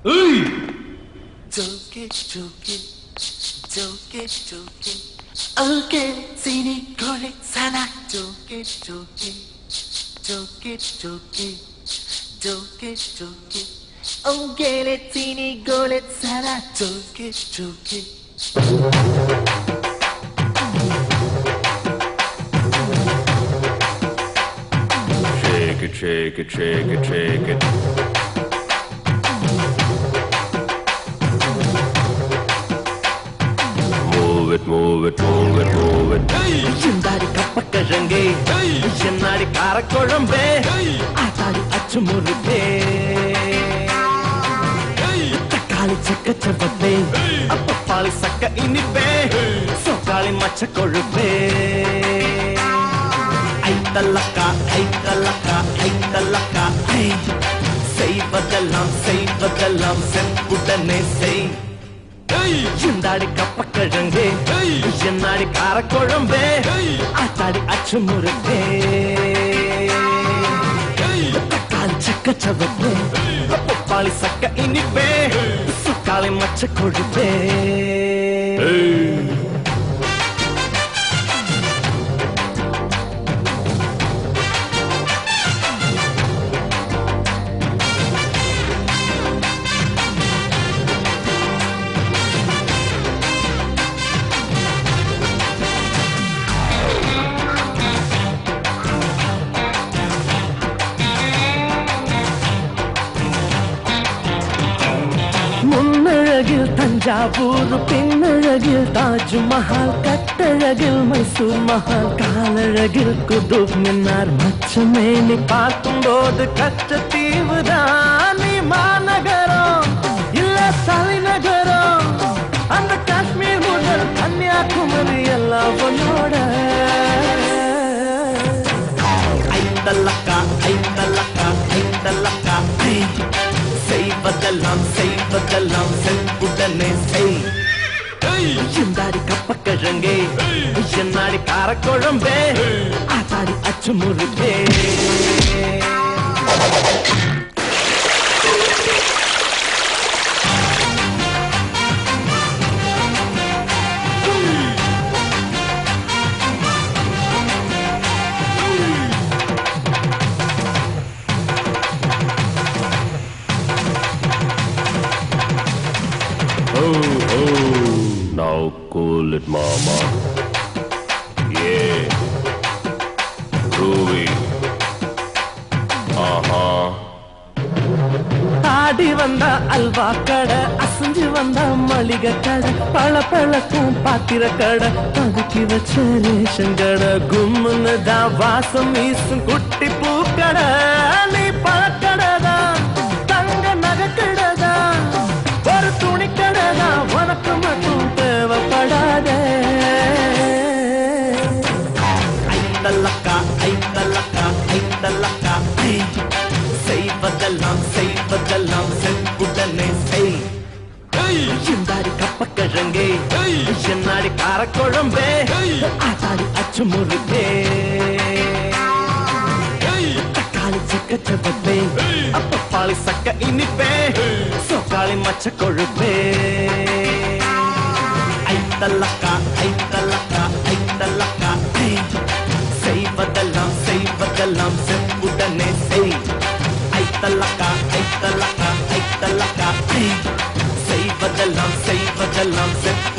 ஏய் Joke, joke, joke, joke. Okay, sini kore sana. Joke, joke, joke, joke, joke, joke. Okay, let's sini kore sana. Joke, joke. Shake it, shake it, shake it, shake it. Move it, move it, move it, move it. சிந்தாடி கப்பக்கிழங்கே என்னாடி காரக்குழம்பே ஆத்தாடி அச்சு முறுக்கே தக்காளி சக்க சப்பப்பே அப்பப்பாளி சக்க இனிப்பே சொக்காளி மச்ச கொழுப்பே ஐத்தல்லக்கா ஐத்தல்லக்கா ஐத்தல்லக்கா ஐ செய்வதெல்லாம் செய்வதெல்லாம் செப்புடனே செய் சிந்தாடி கப்பக்கிழங்கே என்னாடி காரக்குழம்பே ஆத்தாடி அச்சு முறுக்கே தக்காளி சக்க சவப்பே பப்பாளி சக்க இனிப்பே சுக்காளி மச்ச கொழுப்பே முன்னழகில் தஞ்சாவூர் பின்னழகில் தாஜ்மஹால் கட்டழகில் மைசூர் மஹால் காலழகில் குதுப் மின்னார் மச்சமேனி பார்க்கும் போது கச்சத்தீவுதான் நீ மாநகரம் இல்ல தலைநகரம் அந்த காஷ்மீர் முதல் கன்னியாகுமரி எல்லாம் உன்னோட ஐத்தல்லக்கா ஐத்தல்லக்கா ஐத்தல்லக்கா செய்வதெல்லாம் செய்வதெல்லாம் செப்புடனே செய் சிந்தாடி கப்பக்கிழங்கே என்னாடி காரக்குழம்பே ஆத்தாடி அச்சு முறுக்கே Now cool it, mama. Yeah. Groovy. ஆடி வந்த அல்வா கடை அசைஞ்சு வந்த மளிகை கடை பழ பழக்கும் பாத்திர கடை பதுக்கி வச்ச ரேஷன் கடை கும்முன்னு தான் வாசம் வீசும் குட்டி பூக்கடை நீ பழக்கடைதான் தங்க நகைக்கடைதான் ஒரு துணி கடைதான் உனக்கு மட்டும் தேவைப்படாத ஐத்தல்லக்கா ஐத்தல்லக்கா ஐத்தல்லக்கா செய்வதெல்லாம் செய்வதெல்லாம் செப்புடனே செய் சிந்தாடி கப்பக்கிழங்கே என்னாடி காரக்குழம்பே ஆத்தாடி அச்சு முறுக்கே தக்காளி சக்க சப்பப்பே அப்பப்பாளி சக்க இனிப்பே சொக்காளி மச்ச கொழுப்பே ஐத்தல்லக்கா ஐத்தல்லக்கா ஐத்தல்லக்கா செய்வதெல்லாம் செய்வதெல்லாம் செப்புடனே செய் ஐத்தல்லக்கா ஐத்தல்லக்கா ஐத்தல்லக்கா செய்வதெல்லாம் செய்வதெல்லாம் செப்பு